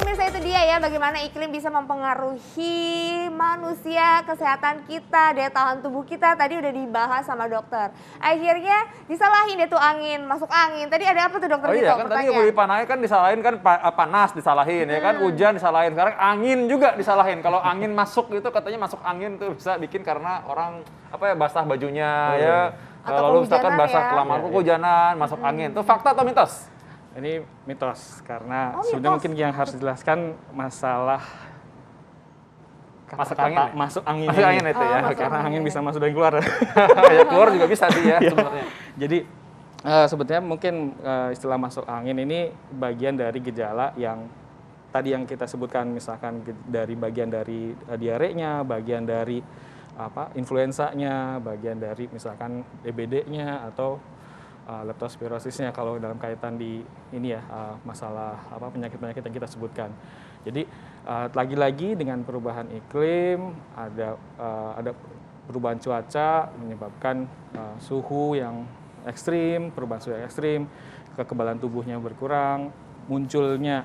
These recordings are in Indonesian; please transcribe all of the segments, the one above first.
pemirsa, itu dia ya bagaimana iklim bisa mempengaruhi manusia, kesehatan kita, daya tahan tubuh kita. Tadi udah dibahas sama dokter. Akhirnya disalahin deh tuh angin, masuk angin. Tadi ada apa tuh dokter? Oh iya kan tadi Ibu Panai kan disalahin kan panas disalahin ya kan, hujan disalahin. Sekarang angin juga disalahin. Kalau angin masuk itu katanya masuk angin tuh bisa bikin karena orang basah bajunya ya. Lalu misalkan basah kelamaan kehujanan, masuk angin. Itu fakta atau mitos? Ini mitos, karena sebenarnya mungkin yang harus dijelaskan masalah masuk angin. Masuk angin. Masuk angin itu ya. Karena angin bisa masuk dan keluar. Ya keluar juga bisa sih ya sebenarnya. Jadi sebetulnya mungkin istilah masuk angin ini bagian dari gejala yang tadi yang kita sebutkan, misalkan dari bagian dari diarenya, bagian dari influenzanya, bagian dari misalkan DBD-nya atau leptospirosisnya kalau dalam kaitan di ini ya masalah penyakit-penyakit yang kita sebutkan. Jadi lagi-lagi dengan perubahan iklim ada perubahan cuaca menyebabkan suhu yang ekstrim, perubahan suhu yang ekstrim, kekebalan tubuhnya berkurang, munculnya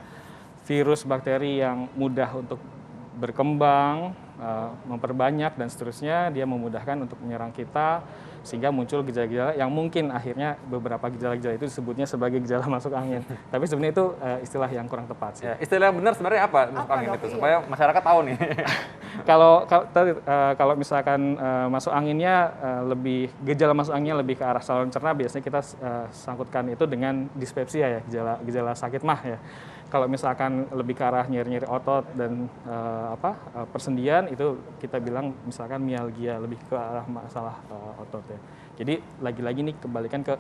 virus bakteri yang mudah untuk berkembang, memperbanyak dan seterusnya, dia memudahkan untuk menyerang kita sehingga muncul gejala-gejala yang mungkin akhirnya beberapa gejala-gejala itu disebutnya sebagai gejala masuk angin. Tapi sebenarnya itu istilah yang kurang tepat sih. Ya, istilah yang benar sebenarnya apa masuk angin itu supaya masyarakat tahu nih. Kalau misalkan masuk anginnya gejala masuk anginnya lebih ke arah saluran cerna, biasanya kita sangkutkan itu dengan dispepsia ya, gejala sakit mah ya. Kalau misalkan lebih ke arah nyeri-nyeri otot dan persendian, itu kita bilang misalkan mialgia, lebih ke arah masalah otot ya. Jadi lagi-lagi nih kembalikan ke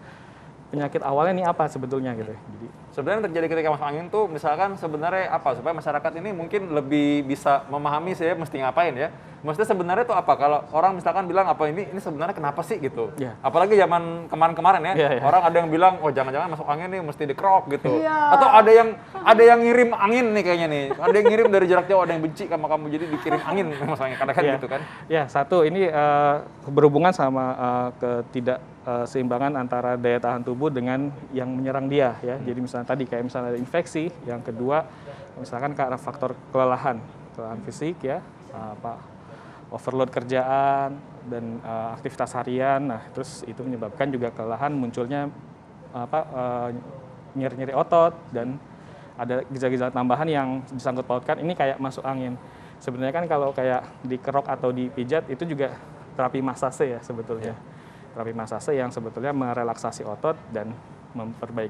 penyakit awalnya nih apa sebetulnya gitu. Jadi sebenarnya yang terjadi ketika masuk angin tuh misalkan sebenarnya apa supaya masyarakat ini mungkin lebih bisa memahami saya mesti ngapain ya. Maksudnya sebenarnya tuh apa kalau orang misalkan bilang apa ini sebenarnya kenapa sih gitu. Yeah. Apalagi zaman kemarin-kemarin ya. Orang ada yang bilang oh jangan-jangan masuk angin nih mesti dikerok gitu. Yeah. Atau ada yang ngirim angin nih kayaknya nih. Ada yang ngirim dari jarak jauh, ada yang benci sama kamu jadi dikirim angin masuk angin kadang-kadang gitu kan. Ya, satu ini berhubungan sama seimbangan antara daya tahan tubuh dengan yang menyerang dia ya. Jadi misalnya tadi kayak misalnya ada infeksi, yang kedua misalkan karena faktor kelelahan fisik ya, overload kerjaan dan aktivitas harian. Nah, terus itu menyebabkan juga kelelahan, munculnya nyeri-nyeri otot dan ada gejala-gejala tambahan yang disangkut pautkan ini kayak masuk angin. Sebenarnya kan kalau kayak dikerok atau dipijat itu juga terapi masase ya sebetulnya. Terapi masase yang sebetulnya merelaksasi otot dan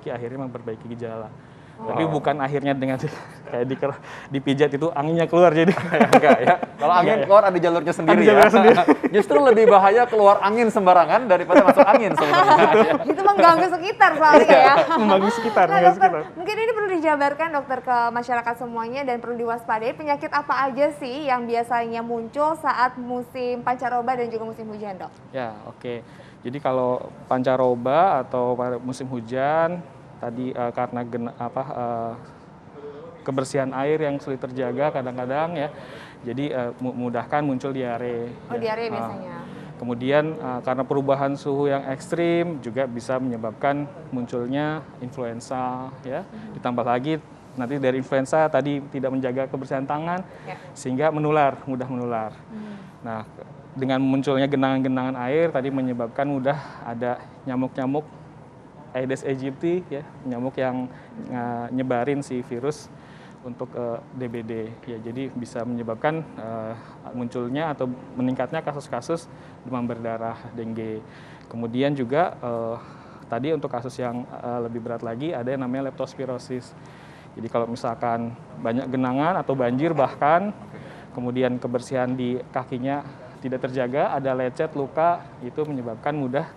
akhirnya memperbaiki gejala. Tapi bukan akhirnya dengan kayak dipijat itu anginnya keluar jadi. Enggak ya. Kalau angin keluar ada jalurnya sendiri ya. Justru lebih bahaya keluar angin sembarangan daripada masuk angin sebenarnya. Itu mengganggu sekitar soalnya ya. Mengganggu sekitar. Nah, dokter, mungkin ini perlu dijabarkan dokter ke masyarakat semuanya dan perlu diwaspadai penyakit apa aja sih yang biasanya muncul saat musim pancaroba dan juga musim hujan, Dok? Ya, oke. Jadi kalau pancaroba atau musim hujan tadi karena kebersihan air yang sulit terjaga kadang-kadang ya, jadi memudahkan muncul diare. Diare biasanya. Kemudian karena perubahan suhu yang ekstrim juga bisa menyebabkan munculnya influenza ya. Ditambah lagi nanti dari influenza tadi tidak menjaga kebersihan tangan sehingga mudah menular. Nah, dengan munculnya genangan-genangan air tadi menyebabkan mudah ada nyamuk-nyamuk Aedes aegypti ya, nyamuk yang nyebarin si virus untuk DBD ya. Jadi bisa menyebabkan munculnya atau meningkatnya kasus-kasus demam berdarah, dengue. Kemudian juga tadi untuk kasus yang lebih berat lagi ada yang namanya leptospirosis. Jadi kalau misalkan banyak genangan atau banjir bahkan kemudian kebersihan di kakinya tidak terjaga, ada lecet, luka, itu menyebabkan mudah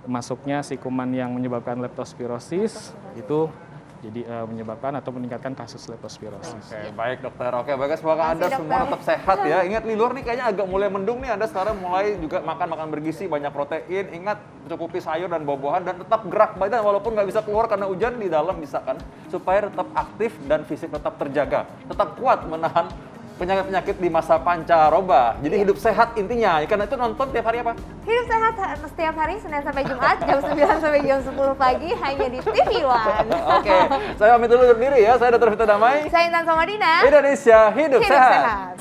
masuknya si kuman yang menyebabkan leptospirosis itu jadi menyebabkan atau meningkatkan kasus leptospirosis. Oke, baik dokter. Oke, bagus. Semoga Anda semua tetap sehat ya. Ingat di luar nih kayaknya agak mulai mendung nih. Anda sekarang mulai juga makan bergizi, banyak protein. Ingat cukupi sayur dan buah-buahan dan tetap gerak badan walaupun nggak bisa keluar karena hujan, di dalam bisa kan supaya tetap aktif dan fisik tetap terjaga. Tetap kuat menahan penyakit-penyakit di masa pancaroba. Jadi hidup sehat intinya. Karena itu nonton tiap hari apa? Hidup sehat setiap hari Senin sampai Jumat jam 9 sampai jam 10 pagi hanya di TV One. Oke, saya pamit dulu undur diri ya. Saya Dr. Vita Damai. Saya Intan Somadina. Indonesia hidup Hidup sehat. sehat.